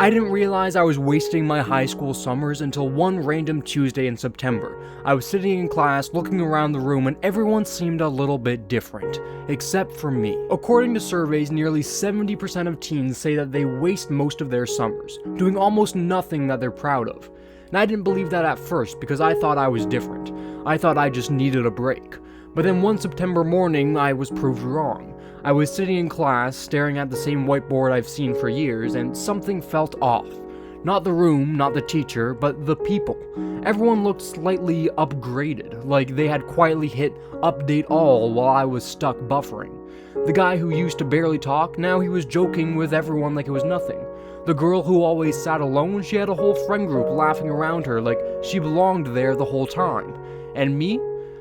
I didn't realize I was wasting my high school summers until one random Tuesday in September. I was sitting in class, looking around the room, and everyone seemed a little bit different, except for me. According to surveys, nearly 70% of teens say that they waste most of their summers, doing almost nothing that they're proud of. And I didn't believe that at first because I thought I was different. I thought I just needed a break. But then one September morning, I was proved wrong. I was sitting in class, staring at the same whiteboard I've seen for years, and something felt off. Not the room, not the teacher, but the people. Everyone looked slightly upgraded, like they had quietly hit update all while I was stuck buffering. The guy who used to barely talk, now he was joking with everyone like it was nothing. The girl who always sat alone, she had a whole friend group laughing around her like she belonged there the whole time. And me?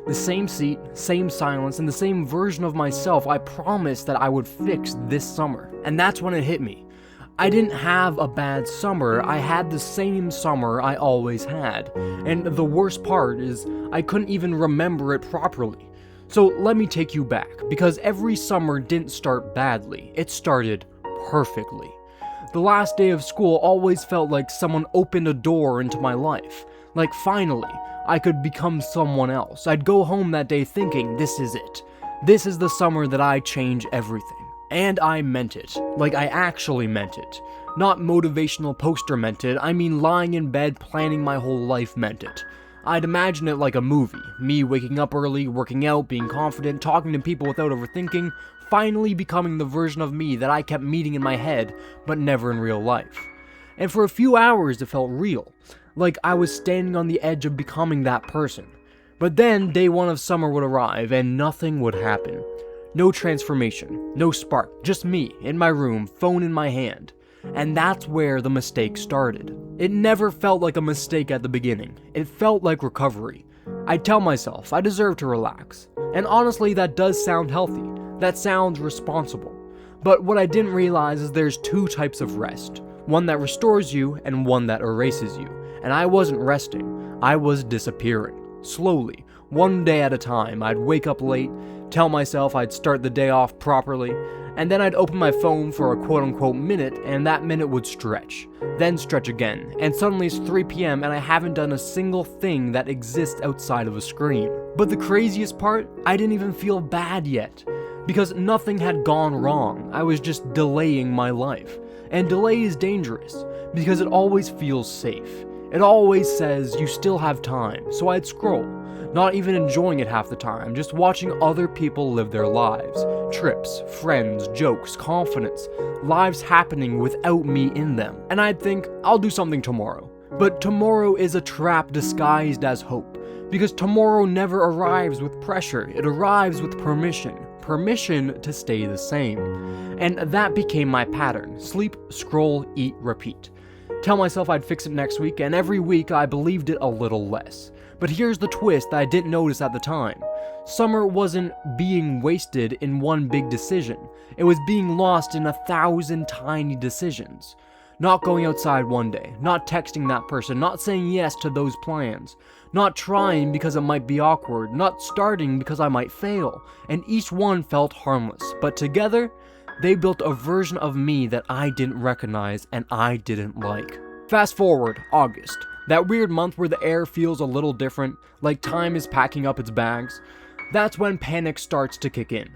The same seat, same silence, and the same version of myself I promised that I would fix this summer. And that's when it hit me. I didn't have a bad summer, I had the same summer I always had. And the worst part is, I couldn't even remember it properly. So let me take you back, because every summer didn't start badly, it started perfectly. The last day of school always felt like someone opened a door into my life. Like finally, I could become someone else. I'd go home that day thinking, this is it. This is the summer that I change everything. And I meant it. Like I actually meant it. Not motivational poster meant it, I mean lying in bed planning my whole life meant it. I'd imagine it like a movie. Me waking up early, working out, being confident, talking to people without overthinking, finally becoming the version of me that I kept meeting in my head, but never in real life. And for a few hours it felt real. Like I was standing on the edge of becoming that person. But then day one of summer would arrive and nothing would happen. No transformation, no spark, just me in my room, phone in my hand. And that's where the mistake started. It never felt like a mistake at the beginning. It felt like recovery. I'd tell myself I deserve to relax. And honestly, that does sound healthy. That sounds responsible. But what I didn't realize is there's two types of rest. One that restores you and one that erases you. And I wasn't resting, I was disappearing. Slowly, one day at a time, I'd wake up late, tell myself I'd start the day off properly, and then I'd open my phone for a quote-unquote minute, and that minute would stretch, then stretch again, and suddenly it's 3 p.m. and I haven't done a single thing that exists outside of a screen. But the craziest part, I didn't even feel bad yet, because nothing had gone wrong, I was just delaying my life. And delay is dangerous, because it always feels safe. It always says you still have time, so I'd scroll, not even enjoying it half the time, just watching other people live their lives. Trips, friends, jokes, confidence, lives happening without me in them. And I'd think, I'll do something tomorrow. But tomorrow is a trap disguised as hope, because tomorrow never arrives with pressure, it arrives with permission. Permission to stay the same. And that became my pattern. Sleep, scroll, eat, repeat. Tell myself I'd fix it next week, and every week I believed it a little less. But here's the twist that I didn't notice at the time. Summer wasn't being wasted in one big decision. It was being lost in 1,000 tiny decisions. Not going outside one day, not texting that person, not saying yes to those plans, not trying because it might be awkward, not starting because I might fail, and each one felt harmless, but together, they built a version of me that I didn't recognize and I didn't like. Fast forward, August. That weird month where the air feels a little different, like time is packing up its bags. That's when panic starts to kick in.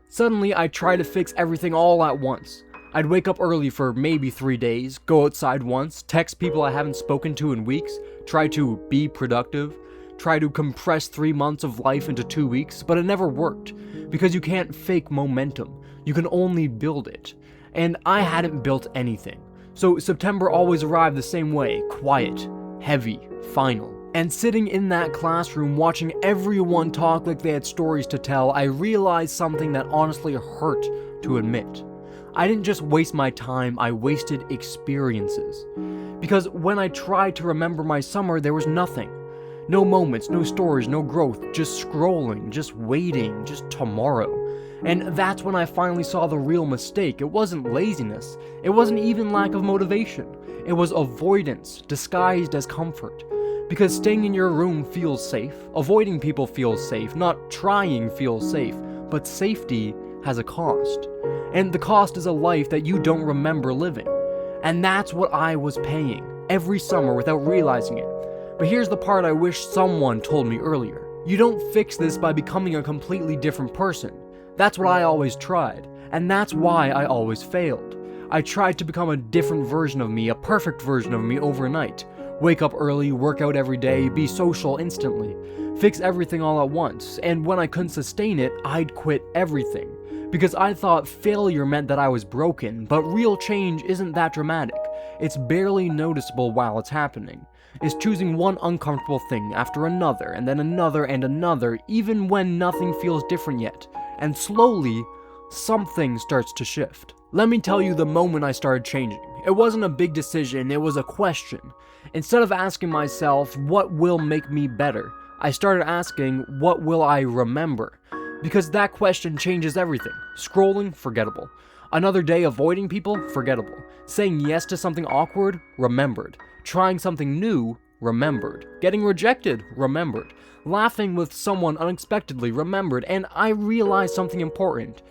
Suddenly, I try to fix everything all at once. I'd wake up early for maybe 3 days, go outside once, text people I haven't spoken to in weeks, try to be productive, try to compress 3 months of life into 2 weeks, but it never worked, because you can't fake momentum. You can only build it. And I hadn't built anything. So September always arrived the same way, quiet, heavy, final. And sitting in that classroom watching everyone talk like they had stories to tell, I realized something that honestly hurt to admit. I didn't just waste my time, I wasted experiences. Because when I tried to remember my summer, there was nothing. No moments, no stories, no growth, just scrolling, just waiting, just tomorrow. And that's when I finally saw the real mistake. It wasn't laziness. It wasn't even lack of motivation. It was avoidance, disguised as comfort. Because staying in your room feels safe, avoiding people feels safe, not trying feels safe, but safety has a cost. And the cost is a life that you don't remember living. And that's what I was paying every summer without realizing it. But here's the part I wish someone told me earlier. You don't fix this by becoming a completely different person. That's what I always tried, and that's why I always failed. I tried to become a different version of me, a perfect version of me overnight. Wake up early, work out every day, be social instantly, fix everything all at once, and when I couldn't sustain it, I'd quit everything. Because I thought failure meant that I was broken, but real change isn't that dramatic. It's barely noticeable while it's happening. It's choosing one uncomfortable thing after another, and then another and another, even when nothing feels different yet. And slowly, something starts to shift. Let me tell you the moment I started changing. It wasn't a big decision, it was a question. Instead of asking myself, what will make me better? I started asking, what will I remember? Because that question changes everything. Scrolling, forgettable. Another day avoiding people, forgettable. Saying yes to something awkward, remembered. Trying something new, remembered. Getting rejected, remembered. Laughing with someone unexpectedly, remembered. And I realized something important.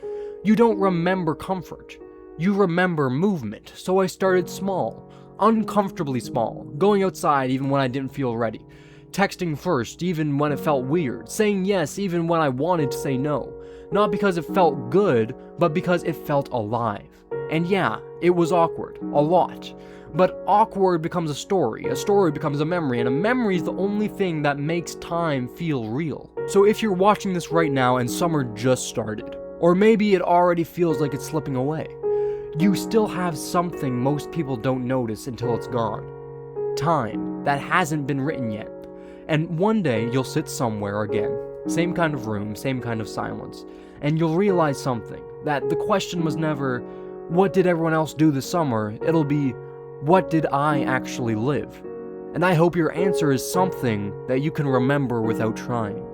You don't remember comfort. You remember movement. So I started small. Uncomfortably small. Going outside even when I didn't feel ready. Texting first even when it felt weird. Saying yes even when I wanted to say no. Not because it felt good, but because it felt alive. And yeah, it was awkward. A lot. But awkward becomes a story becomes a memory, and a memory is the only thing that makes time feel real. So if you're watching this right now and summer just started, or maybe it already feels like it's slipping away, you still have something most people don't notice until it's gone. Time that hasn't been written yet. And one day you'll sit somewhere again, same kind of room, same kind of silence, and you'll realize something, that the question was never, what did everyone else do this summer? It'll be, what did I actually live? And I hope your answer is something that you can remember without trying.